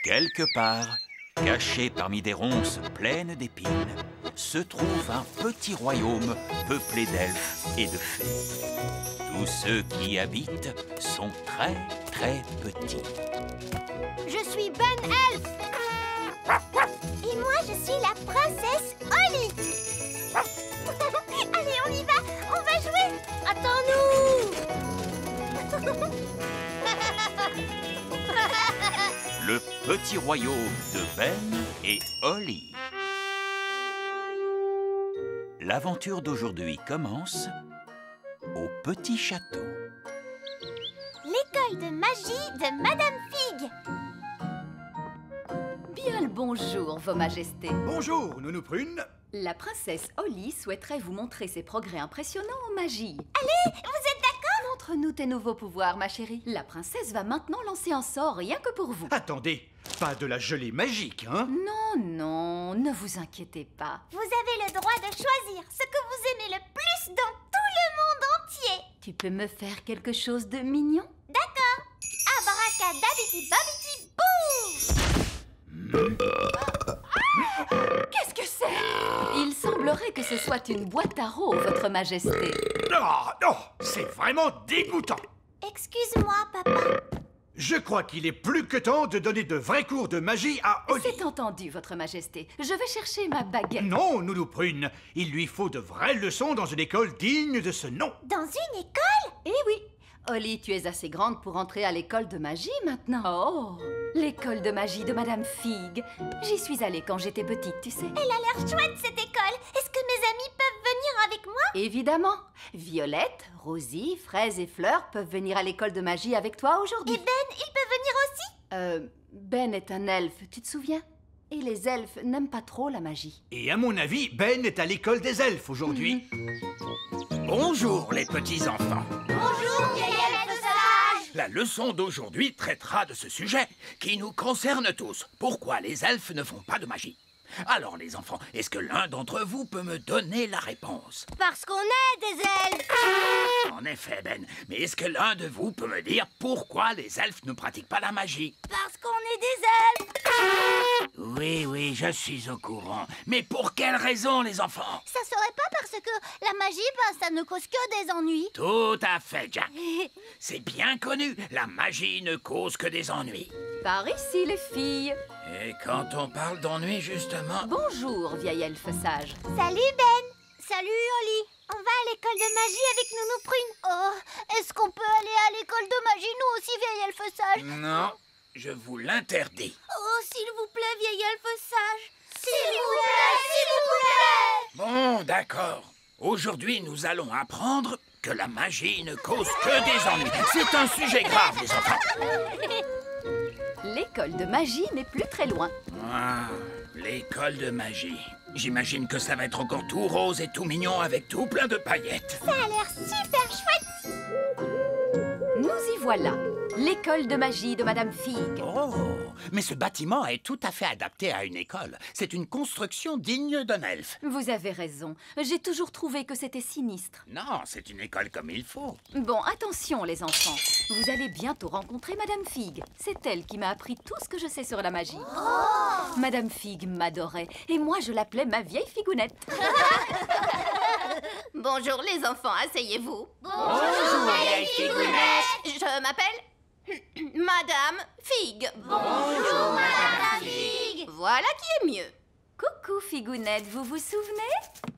Quelque part, caché parmi des ronces pleines d'épines, se trouve un petit royaume peuplé d'elfes et de fées. Tous ceux qui y habitent sont très, très petits. Je suis Ben Elf. Et moi, je suis la princesse Holly. Allez, on y va. On va jouer. Attends-nous. Le petit royaume de Ben et Holly. L'aventure d'aujourd'hui commence au petit château. L'école de magie de Madame Fig. Bien le bonjour, Vos Majestés. Bonjour, Nounou Prune. La princesse Holly souhaiterait vous montrer ses progrès impressionnants en magie. Allez, vous êtes d'accord? Montre-nous tes nouveaux pouvoirs, ma chérie. La princesse va maintenant lancer un sort rien que pour vous. Attendez, pas de la gelée magique, hein? Non, non, ne vous inquiétez pas. Vous avez le droit de choisir ce que vous aimez le plus dans tout le monde entier. Tu peux me faire quelque chose de mignon? D'accord. Abracadabiti babiti bouh. Qu'est-ce que c'est? Il semblerait que ce soit une boîte à rôes, Votre Majesté. Oh, non, c'est vraiment dégoûtant. Excuse-moi, papa. Je crois qu'il est plus que temps de donner de vrais cours de magie à Holly. C'est entendu, Votre Majesté. Je vais chercher ma baguette. Non, Nounou Prune, il lui faut de vraies leçons dans une école digne de ce nom. Dans une école? Eh oui, Holly, tu es assez grande pour entrer à l'école de magie maintenant. Oh, l'école de magie de Madame Fig. J'y suis allée quand j'étais petite, tu sais. Elle a l'air chouette, cette école. Est-ce que mes amis peuvent venir avec moi? Évidemment. Violette, Rosie, Fraise et Fleur peuvent venir à l'école de magie avec toi aujourd'hui. Et Ben, il peut venir aussi? Ben est un elfe, tu te souviens? Et les elfes n'aiment pas trop la magie. Et à mon avis, Ben est à l'école des elfes aujourd'hui. Bonjour les petits enfants. Bonjour, vieil elfe sage. La leçon d'aujourd'hui traitera de ce sujet qui nous concerne tous. Pourquoi les elfes ne font pas de magie? Alors les enfants, est-ce que l'un d'entre vous peut me donner la réponse? Parce qu'on est des elfes. En effet, Ben. Mais est-ce que l'un de vous peut me dire pourquoi les elfes ne pratiquent pas la magie? Parce qu'on est des elfes. Oui, je suis au courant. Mais pour quelle raison, les enfants? Ça serait pas parce que la magie, ça ne cause que des ennuis. Tout à fait, Jack. C'est bien connu, la magie ne cause que des ennuis. Par ici, les filles. Et quand on parle d'ennuis, justement... Bonjour, vieil elfe sage. Salut Ben. Salut Holly. On va à l'école de magie avec Nounou Prune. Oh, est-ce qu'on peut aller à l'école de magie, nous aussi, vieil elfe sage? Non, je vous l'interdis. Oh, s'il vous plaît, vieil elfe sage. S'il vous plaît, s'il vous plaît. Bon, d'accord. Aujourd'hui, nous allons apprendre que la magie ne cause que des ennuis. C'est un sujet grave, les enfants. L'école de magie n'est plus très loin. Ah, l'école de magie. J'imagine que ça va être encore tout rose et tout mignon avec tout plein de paillettes. Ça a l'air super chouette. Nous y voilà. L'école de magie de Madame Fig. Oh, mais ce bâtiment est tout à fait adapté à une école. C'est une construction digne d'un elfe. Vous avez raison. J'ai toujours trouvé que c'était sinistre. Non, c'est une école comme il faut. Bon, attention les enfants. Vous allez bientôt rencontrer Madame Fig. C'est elle qui m'a appris tout ce que je sais sur la magie. Oh. Madame Fig m'adorait et moi je l'appelais ma vieille figounette. Bonjour les enfants, asseyez-vous. Bonjour, vieille figounette. Je m'appelle Madame Fig. Bonjour, Madame Fig. Voilà qui est mieux. Coucou figounette, vous vous souvenez?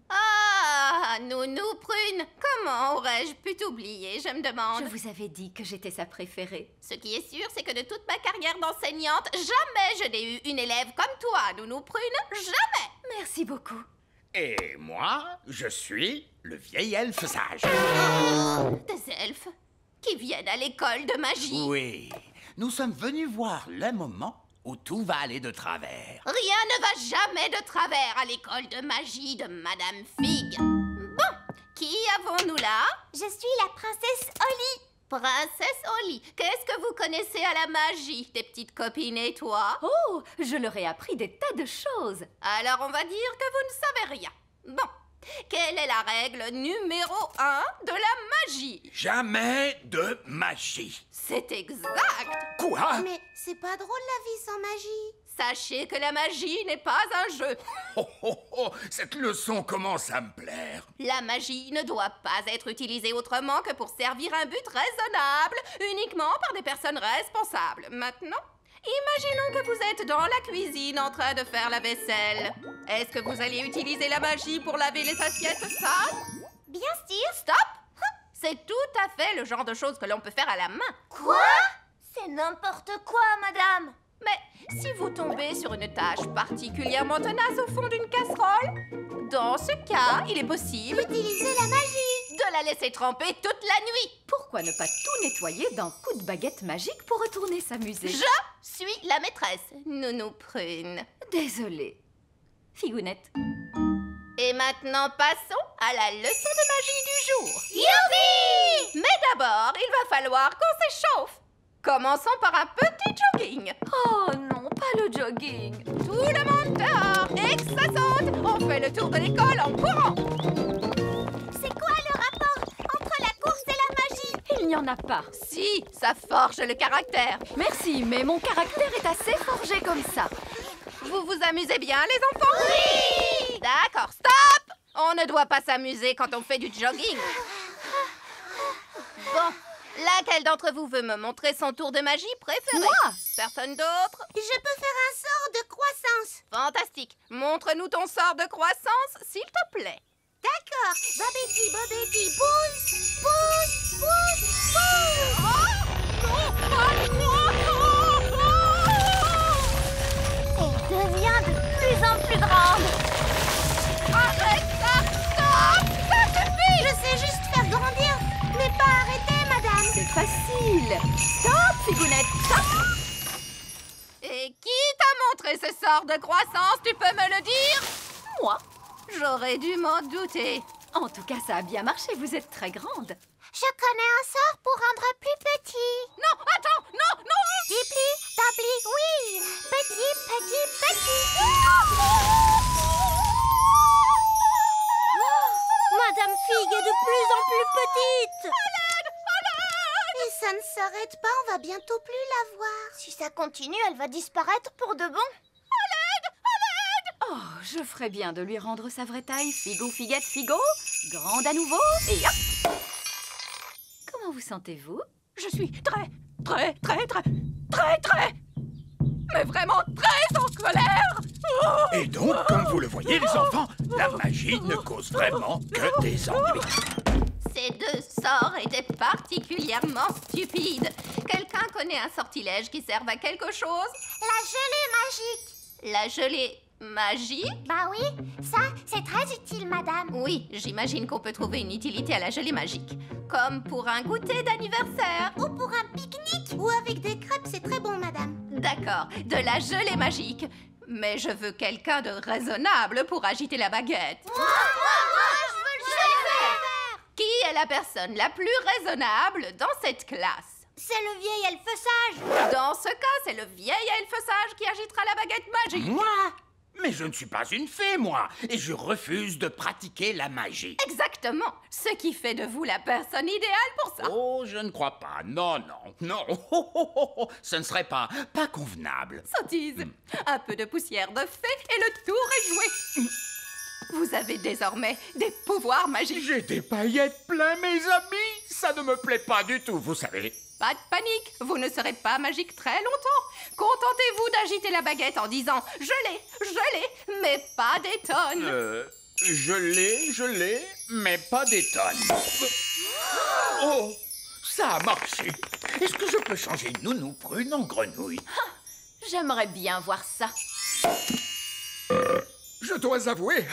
Ah, Nounou Prune, comment aurais-je pu t'oublier, je me demande. Je vous avais dit que j'étais sa préférée. Ce qui est sûr, c'est que de toute ma carrière d'enseignante, jamais je n'ai eu une élève comme toi, Nounou Prune, jamais. Merci beaucoup. Et moi, je suis le vieil elfe sage. Des elfes qui viennent à l'école de magie. Oui, nous sommes venus voir le moment où tout va aller de travers. Rien ne va jamais de travers à l'école de magie de Madame Fig. Bon, qui avons-nous là? Je suis la princesse Holly. Princesse Holly, qu'est-ce que vous connaissez à la magie, tes petites copines et toi? Oh, je leur ai appris des tas de choses. Alors on va dire que vous ne savez rien. Bon, Quelle est la règle numéro 1 de la magie? Jamais de magie. C'est exact. Quoi? Mais c'est pas drôle la vie sans magie. Sachez que la magie n'est pas un jeu. Oh, oh, oh, cette leçon commence à me plaire. La magie ne doit pas être utilisée autrement que pour servir un but raisonnable, uniquement par des personnes responsables. Maintenant, imaginons que vous êtes dans la cuisine en train de faire la vaisselle. Est-ce que vous allez utiliser la magie pour laver les assiettes sales? Bien sûr. Stop! C'est tout à fait le genre de choses que l'on peut faire à la main. Quoi? C'est n'importe quoi, madame. Mais si vous tombez sur une tâche particulièrement tenace au fond d'une casserole, dans ce cas, il est possible Utilisez la magie. de la laisser tremper toute la nuit. Pourquoi ne pas tout nettoyer d'un coup de baguette magique pour retourner s'amuser? Je suis la maîtresse, Nounou Prune. Désolée. Figounette. Et maintenant, passons à la leçon de magie du jour. Youpi! Mais d'abord, il va falloir qu'on s'échauffe. Commençons par un petit jogging. Oh non, pas le jogging. Tout le monde dehors et que ça saute. On fait le tour de l'école en courant. C'est quoi le rapport entre la course et la magie? Il n'y en a pas. Si, ça forge le caractère. Merci, mais mon caractère est assez forgé comme ça. Vous vous amusez bien, les enfants? Oui! D'accord, stop! On ne doit pas s'amuser quand on fait du jogging. Bon, laquelle d'entre vous veut me montrer son tour de magie préféré? Moi! Personne d'autre? Je peux faire un sort de croissance. Fantastique. Montre-nous ton sort de croissance, s'il te plaît. D'accord. Bobedi, pousse, pousse, pousse, pousse. Elle devient de plus en plus grande. Arrête ça! Stop! Ça suffit! Je sais juste faire grandir, mais pas arrêter, madame. C'est facile. Stop, Figounette, stop. Et qui t'a montré ce sort de croissance? Tu peux me le dire? Moi. J'aurais dû m'en douter. En tout cas, ça a bien marché, vous êtes très grande. Je connais un sort pour rendre plus petit. Non, attends! Non, non! Dupli, tapli, oui. Petit, petit, petit. Madame Fig est de plus en plus petite. Et ça ne s'arrête pas, on va bientôt plus la voir. Si ça continue, elle va disparaître pour de bon. Oh, je ferais bien de lui rendre sa vraie taille. Figo, Figuette, Figo. Grande à nouveau. Et hop! Comment vous sentez-vous? Je suis très, mais vraiment très en colère! Oh! Et donc, comme vous le voyez, les enfants, la magie ne cause vraiment que des ennuis. Ces deux sorts étaient particulièrement stupides. Quelqu'un connaît un sortilège qui serve à quelque chose? La gelée magique. La gelée magique? Bah oui, ça, c'est très utile, madame. Oui, j'imagine qu'on peut trouver une utilité à la gelée magique. Comme pour un goûter d'anniversaire. Ou pour un pique-nique. Ou avec des crêpes, c'est très bon, madame. D'accord, de la gelée magique. Mais je veux quelqu'un de raisonnable pour agiter la baguette. Moi, je veux le faire. Qui est la personne la plus raisonnable dans cette classe? C'est le vieil elfe sage. Dans ce cas, c'est le vieil elfe sage qui agitera la baguette magique. Moi? Mais je ne suis pas une fée, moi, et je refuse de pratiquer la magie. Exactement, ce qui fait de vous la personne idéale pour ça. Oh, je ne crois pas. Non, non, non. Oh, oh, oh, oh. Ce ne serait pas convenable. Sottise, un peu de poussière de fée et le tour est joué. Vous avez désormais des pouvoirs magiques. J'ai des paillettes plein, mes amis. Ça ne me plaît pas du tout, vous savez. Pas de panique, vous ne serez pas magique très longtemps. Contentez-vous d'agiter la baguette en disant « Je l'ai, mais pas des tonnes ». Je l'ai, mais pas des tonnes. Oh, ça a marché. Est-ce que je peux changer Nounou Prune en grenouille? J'aimerais bien voir ça. Je dois avouer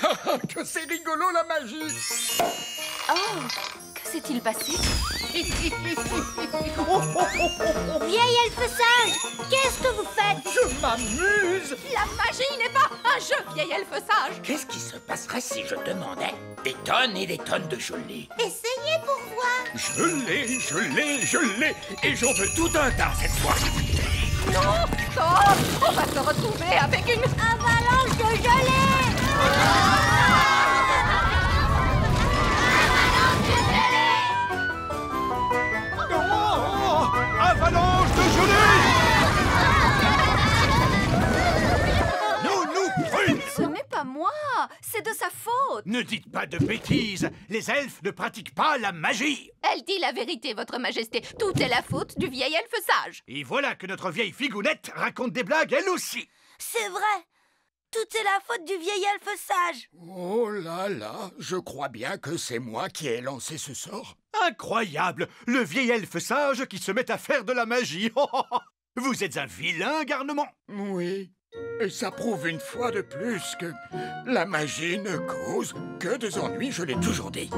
que c'est rigolo la magie. Oh, que s'est-il passé? Vieil elfe sage, qu'est-ce que vous faites? Je m'amuse. La magie n'est pas un jeu, vieil elfe sage. Qu'est-ce qui se passerait si je demandais des tonnes et des tonnes de gelée? Essayez pour voir. Je l'ai, et j'en veux tout un tas cette fois. Non, stop, on va se retrouver avec une Avalanche de gelée. faute. Ne dites pas de bêtises. Les elfes ne pratiquent pas la magie. Elle dit la vérité, votre majesté. Tout est la faute du vieil elfe sage. Et voilà que notre vieille figounette raconte des blagues, elle aussi. C'est vrai. Tout est la faute du vieil elfe sage. Oh là là, je crois bien que c'est moi qui ai lancé ce sort. Incroyable. Le vieil elfe sage qui se met à faire de la magie. Vous êtes un vilain garnement. Oui, et ça prouve une fois de plus que la magie ne cause que des ennuis, je l'ai toujours dit.